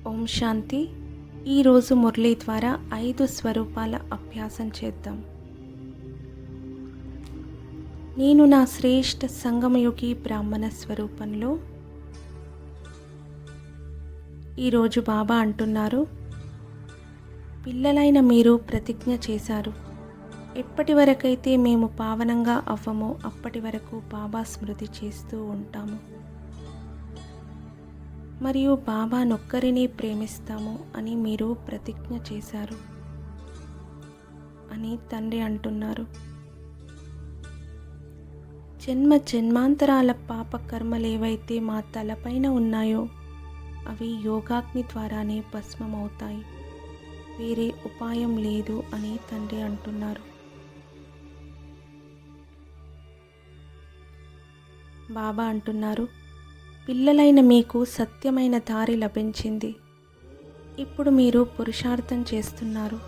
ఓం శాంతి. ఈరోజు మురళి ద్వారా 5 స్వరూపాల అభ్యాసం చేద్దాం. నేను నా శ్రేష్ఠ సంగమయుగి బ్రాహ్మణ స్వరూపంలో. ఈరోజు బాబా అంటున్నారు, పిల్లలైన మీరు ప్రతిజ్ఞ చేశారు, ఎప్పటి వరకైతే మేము పావనంగా అవ్వమో అప్పటి వరకు బాబా స్మృతి చేస్తూ ఉంటాము మరియు బాబానొక్కరిని ప్రేమిస్తాము అని మీరు ప్రతిజ్ఞ చేశారు అని తండ్రి అంటున్నారు. జన్మ జన్మాంతరాల పాప కర్మలేవైతే మా తలపైన ఉన్నాయో అవి యోగాగ్ని ద్వారానే భస్మమవుతాయి, వేరే ఉపాయం లేదు అని తండ్రి అంటున్నారు. బాబా అంటున్నారు, పిల్లలైన మీకు సత్యమైన దారి లభించింది. ఇప్పుడు మీరు పురుషార్థం చేస్తున్నారు.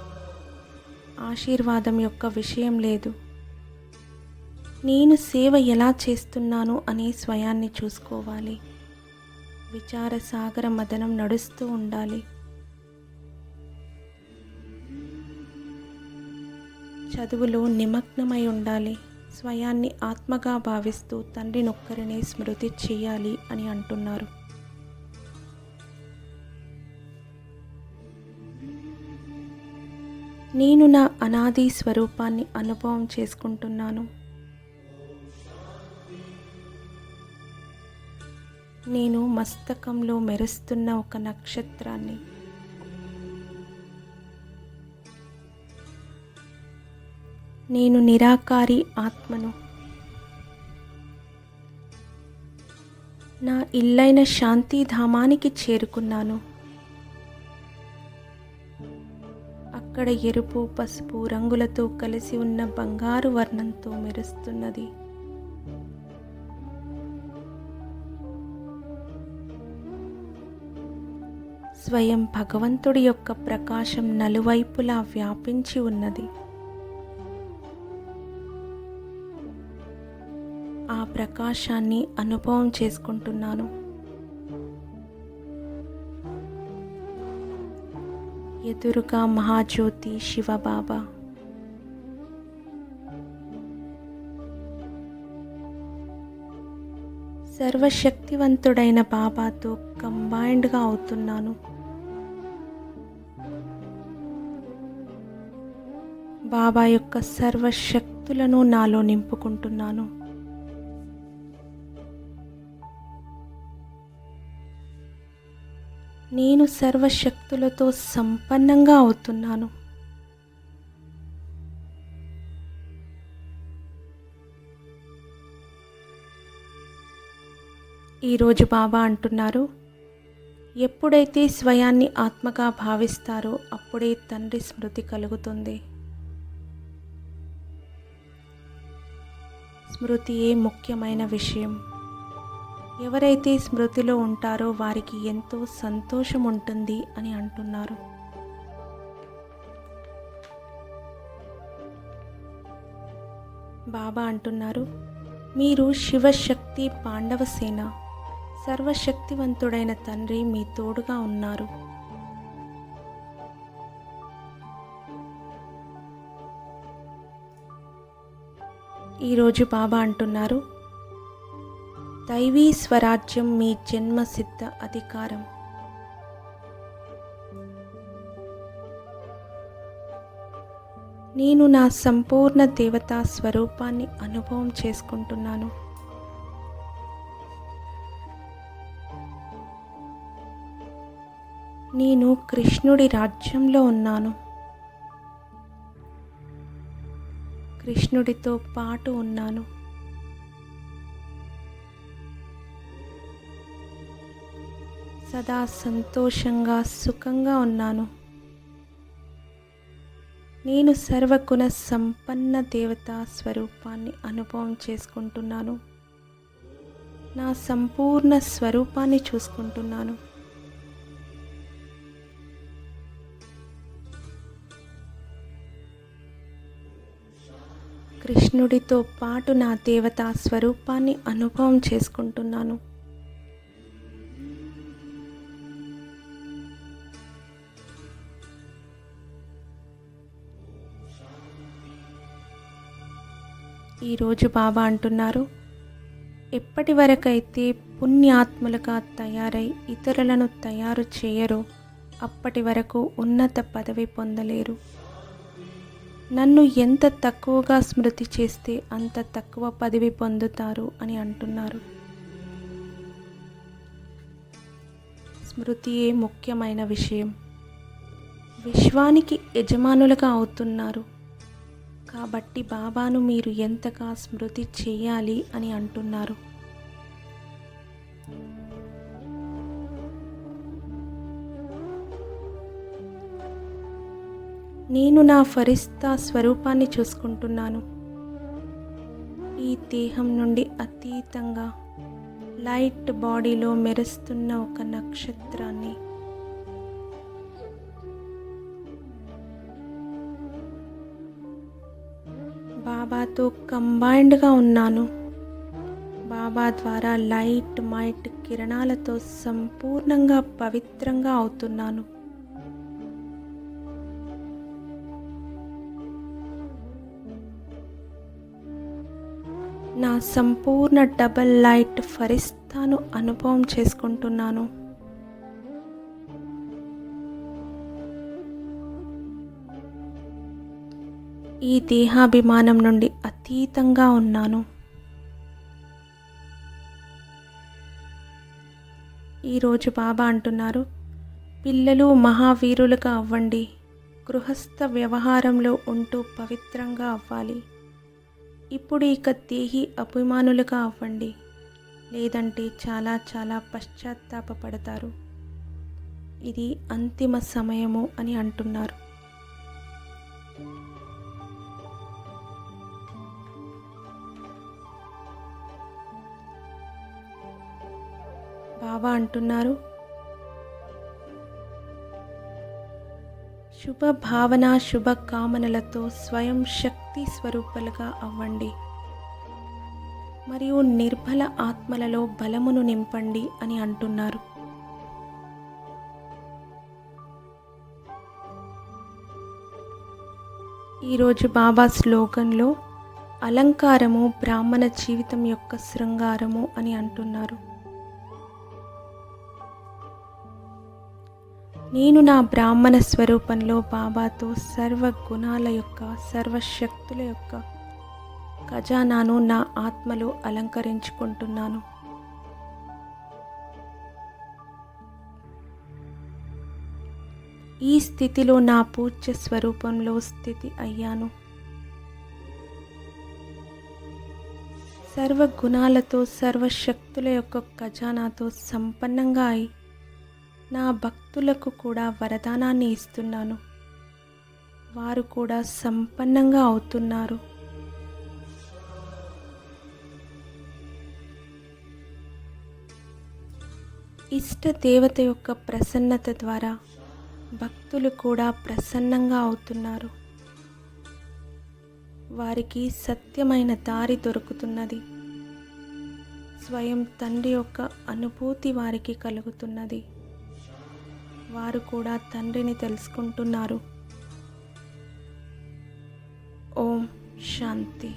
ఆశీర్వాదం యొక్క విషయం లేదు. నేను సేవ ఎలా చేస్తున్నాను అనే స్వయాన్ని చూసుకోవాలి. విచార సాగర మదనం నడుస్తూ ఉండాలి. చదువులో నిమగ్నమై ఉండాలి. స్వయాన్ని ఆత్మగా భావిస్తూ తండ్రినొక్కరినే స్మృతి చేయాలి అని అంటున్నారు. నేను నా అనాది స్వరూపాన్ని అనుభవం చేసుకుంటున్నాను. నేను మస్తకంలో మెరుస్తున్న ఒక నక్షత్రాన్ని. నేను నిరాకారి ఆత్మను. నా ఇల్లైన శాంతిధామానికి చేరుకున్నాను. అక్కడ ఎరుపు పసుపు రంగులతో కలిసి ఉన్న బంగారు వర్ణంతో మెరుస్తున్నది. స్వయం భగవంతుడి యొక్క ప్రకాశం నలువైపులా వ్యాపించి ఉన్నది. ఆ ప్రకాశాన్ని అనుభవం చేసుకుంటున్నాను. ఎదురుగా మహాజ్యోతి శివబాబా. సర్వశక్తివంతుడైన బాబాతో కంబైన్డ్గా అవుతున్నాను. బాబా యొక్క సర్వశక్తులను నాలో నింపుకుంటున్నాను. నేను సర్వశక్తులతో సంపన్నంగా అవుతున్నాను. ఈరోజు బాబా అంటున్నారు, ఎప్పుడైతే స్వయాన్ని ఆత్మగా భావిస్తారో అప్పుడే తండ్రి స్మృతి కలుగుతుంది. స్మృతియే ముఖ్యమైన విషయం. ఎవరైతే స్మృతిలో ఉంటారో వారికి ఎంతో సంతోషం ఉంటుంది అని అంటున్నారు. బాబా అంటున్నారు, మీరు శివశక్తి పాండవ సేన. సర్వశక్తివంతుడైన తండ్రి మీ తోడుగా ఉన్నారు. ఈరోజు బాబా అంటున్నారు, దైవీ స్వరాజ్యం మీ జన్మసిద్ధ అధికారం. నేను నా సంపూర్ణ దేవతా స్వరూపాన్ని అనుభవం చేసుకుంటున్నాను. నేను కృష్ణుడి రాజ్యంలో ఉన్నాను. కృష్ణుడితో పాటు ఉన్నాను. సదా సంతోషంగా సుఖంగా ఉన్నాను. నేను సర్వగుణ సంపన్న దేవతా స్వరూపాన్ని అనుభవం చేసుకుంటున్నాను. నా సంపూర్ణ స్వరూపాన్ని చూసుకుంటున్నాను. కృష్ణుడితో పాటు నా దేవతా స్వరూపాన్ని అనుభవం చేసుకుంటున్నాను. ఈరోజు బాబా అంటున్నారు, ఎప్పటి వరకైతే పుణ్యాత్ములుగా తయారై ఇతరులను తయారు చేయరో అప్పటి వరకు ఉన్నత పదవి పొందలేరు. నన్ను ఎంత తక్కువగా స్మృతి చేస్తే అంత తక్కువ పదవి పొందుతారు అని అంటున్నారు. స్మృతియే ముఖ్యమైన విషయం. విశ్వానికి యజమానులుగా అవుతున్నారు కాబట్టి బాబాను మీరు ఎంతగా స్మృతి చేయాలి అని అంటున్నారు. నేను నా ఫరిస్తా స్వరూపాన్ని చూసుకుంటున్నాను. ఈ దేహం నుండి అతీతంగా లైట్ బాడీలో మెరుస్తున్న ఒక నక్షత్రాన్ని. బాబాతో కంబైన్డ్గా ఉన్నాను. బాబా ద్వారా లైట్ మైట్ కిరణాలతో సంపూర్ణంగా పవిత్రంగా అవుతున్నాను. నా సంపూర్ణ డబల్ లైట్ ఫరిస్తాను అనుభవం చేసుకుంటున్నాను. ఈ దేహాభిమానం నుండి అతీతంగా ఉన్నాను. ఈరోజు బాబా అంటున్నారు, పిల్లలు మహావీరులుగా అవ్వండి. గృహస్థ వ్యవహారంలో ఉంటూ పవిత్రంగా అవ్వాలి. ఇప్పుడు ఇక దేహి అభిమానులుగా అవ్వండి, లేదంటే చాలా చాలా పశ్చాత్తాపపడతారు. ఇది అంతిమ సమయము అని అంటున్నారు. బాబా అంటున్నారు, శుభ భావన శుభ కామనలతో స్వయం శక్తి స్వరూపాలుగా అవ్వండి మరియు నిర్బల ఆత్మలలో బలమును నింపండి అని అంటున్నారు. ఈరోజు బాబా స్లోగన్లో అలంకారము బ్రాహ్మణ జీవితం యొక్క శృంగారము అని అంటున్నారు. నేను నా బ్రాహ్మణ స్వరూపంలో బాబాతో సర్వ గుణాల యొక్క సర్వశక్తుల యొక్క ఖజానాను నా ఆత్మలో అలంకరించుకుంటున్నాను. ఈ స్థితిలో నా పూజ్య స్వరూపంలో స్థితి అయ్యాను. సర్వ గుణాలతో సర్వశక్తుల యొక్క ఖజానాతో సంపన్నంగా అయి నా భక్తులకు కూడా వరదానాన్ని ఇస్తున్నాను. వారు కూడా సంపన్నంగా అవుతున్నారు. ఇష్ట దేవత యొక్క ప్రసన్నత ద్వారా భక్తులు కూడా ప్రసన్నంగా అవుతున్నారు. వారికి సత్యమైన దారి దొరుకుతున్నది. స్వయం తండ్రి యొక్క అనుభూతి వారికి కలుగుతున్నది. వారు కూడా తండ్రిని తెలుసుకుంటున్నారు. ఓం శాంతి.